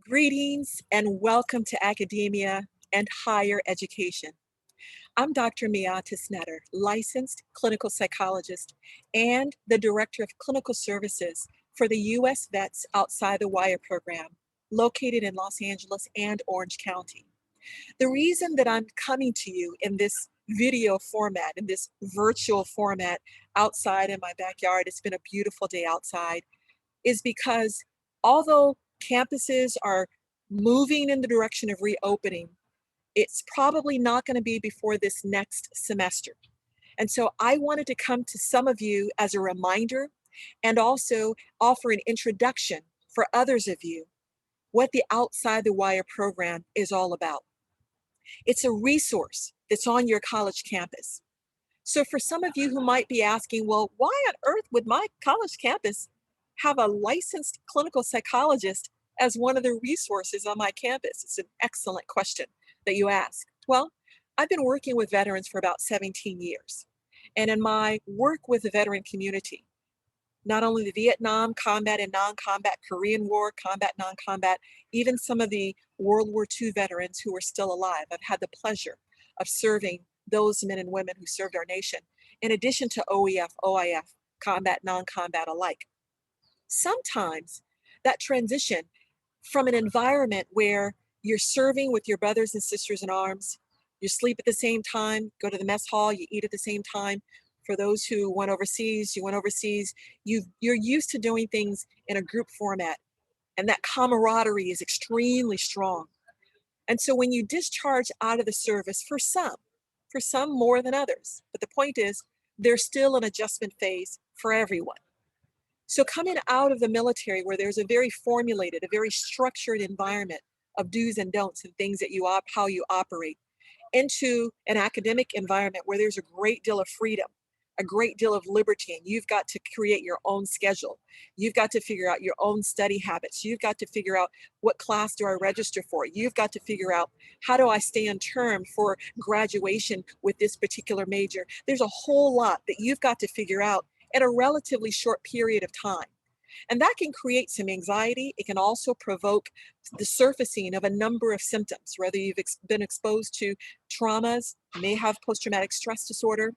Greetings and welcome to academia and higher education. I'm Dr. Miatta Snetter, licensed clinical psychologist and the Director of Clinical Services for the U.S. Vets Outside the Wire program, located in Los Angeles and Orange County. The reason that I'm coming to you in this video format, in this virtual format outside in my backyard, it's been a beautiful day outside, is because although campuses are moving in the direction of reopening, it's probably not going to be before this next semester. And so I wanted to come to some of you as a reminder and also offer an introduction for others of you what the Outside the Wire program is all about. It's a resource that's on your college campus. So for some of you who might be asking, well, why on earth would my college campus have a licensed clinical psychologist as one of the resources on my campus? It's an excellent question that you ask. Well, I've been working with veterans for about 17 years. And in my work with the veteran community, not only the Vietnam combat and non-combat, Korean War, combat, non-combat, even some of the World War II veterans who are still alive. I've had the pleasure of serving those men and women who served our nation, in addition to OEF, OIF, combat, non-combat alike. Sometimes that transition from an environment where you're serving with your brothers and sisters in arms, you sleep at the same time, go to the mess hall, you eat at the same time. For those who went overseas, you went overseas. You're used to doing things in a group format, and that camaraderie is extremely strong. And so when you discharge out of the service, for some more than others, but the point is, there's still an adjustment phase for everyone. So coming out of the military where there's a very formulated, a very structured environment of do's and don'ts and things that how you operate, into an academic environment where there's a great deal of freedom, a great deal of liberty, and you've got to create your own schedule. You've got to figure out your own study habits. You've got to figure out what class do I register for. You've got to figure out how do I stay on term for graduation with this particular major. There's a whole lot that you've got to figure out in a relatively short period of time. And that can create some anxiety. It can also provoke the surfacing of a number of symptoms, whether you've been exposed to traumas, may have post-traumatic stress disorder,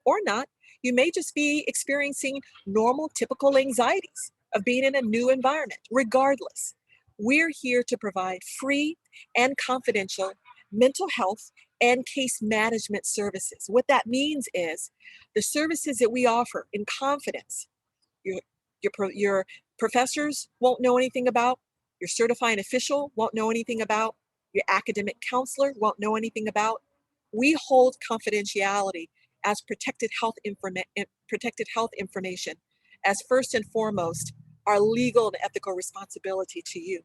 or not. You may just be experiencing normal, typical anxieties of being in a new environment. Regardless, we're here to provide free and confidential mental health and case management services. What that means is the services that we offer in confidence, your, your professors won't know anything about, your certifying official won't know anything about, your academic counselor won't know anything about. We hold confidentiality as protected health information as first and foremost our legal and ethical responsibility to you.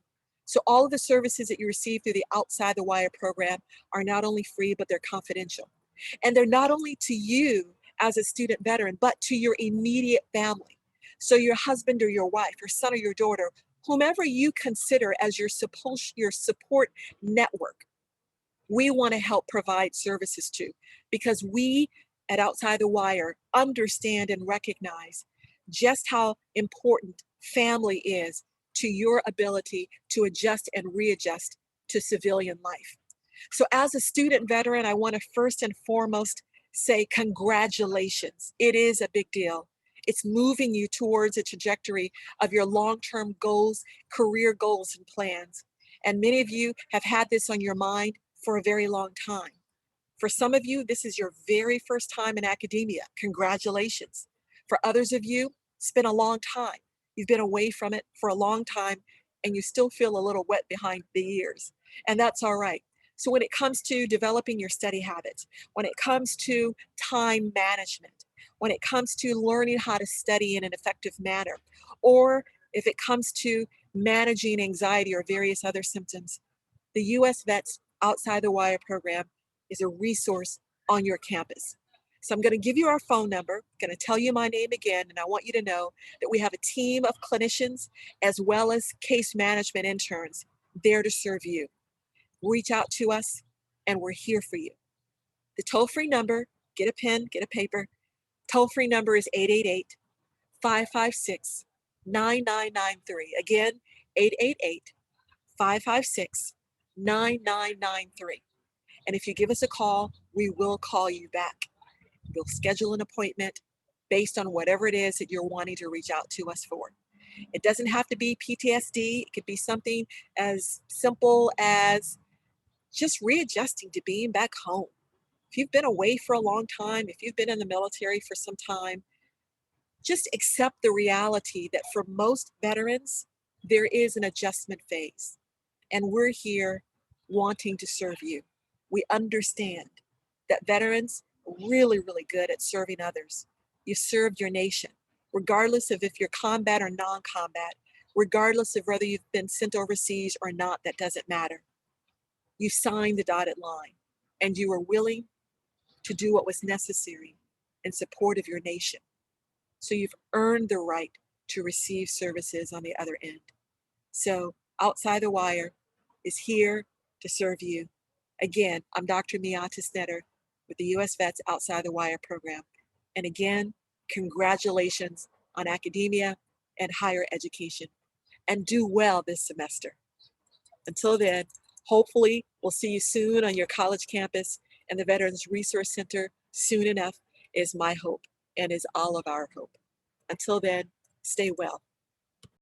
So all of the services that you receive through the Outside the Wire program are not only free, but they're confidential. And they're not only to you as a student veteran, but to your immediate family. So your husband or your wife, your son or your daughter, whomever you consider as your support network, we want to help provide services to, because we at Outside the Wire understand and recognize just how important family is to your ability to adjust and readjust to civilian life. So as a student veteran, I want to first and foremost say congratulations. It is a big deal. It's moving you towards a trajectory of your long-term goals, career goals and plans. And many of you have had this on your mind for a very long time. For some of you, this is your very first time in academia. Congratulations. For others of you, it's been a long time. You've been away from it for a long time and you still feel a little wet behind the ears. And that's all right. So when it comes to developing your study habits, when it comes to time management, when it comes to learning how to study in an effective manner, or if it comes to managing anxiety or various other symptoms, the U.S. Vets Outside the Wire program is a resource on your campus. So I'm going to give you our phone number, going to tell you my name again, and I want you to know that we have a team of clinicians as well as case management interns there to serve you. Reach out to us, and we're here for you. The toll-free number, get a pen, get a paper. Toll-free number is 888-556-9993. Again, 888 556-9993. And if you give us a call, we will call you back. We'll schedule an appointment based on whatever it is that you're wanting to reach out to us for. It doesn't have to be PTSD. It could be something as simple as just readjusting to being back home. If you've been away for a long time, if you've been in the military for some time, just accept the reality that for most veterans, there is an adjustment phase. And we're here wanting to serve you. We understand that veterans are really, really good at serving others. You served your nation, regardless of if you're combat or non combat, regardless of whether you've been sent overseas or not, that doesn't matter. You signed the dotted line and you were willing to do what was necessary in support of your nation. So you've earned the right to receive services on the other end. So Outside the Wire is here to serve you. Again, I'm Dr. Miatta Snetter with the U.S. Vets Outside the Wire program. And again, congratulations on academia and higher education. And do well this semester. Until then, hopefully we'll see you soon on your college campus and the Veterans Resource Center soon enough is my hope and is all of our hope. Until then, stay well.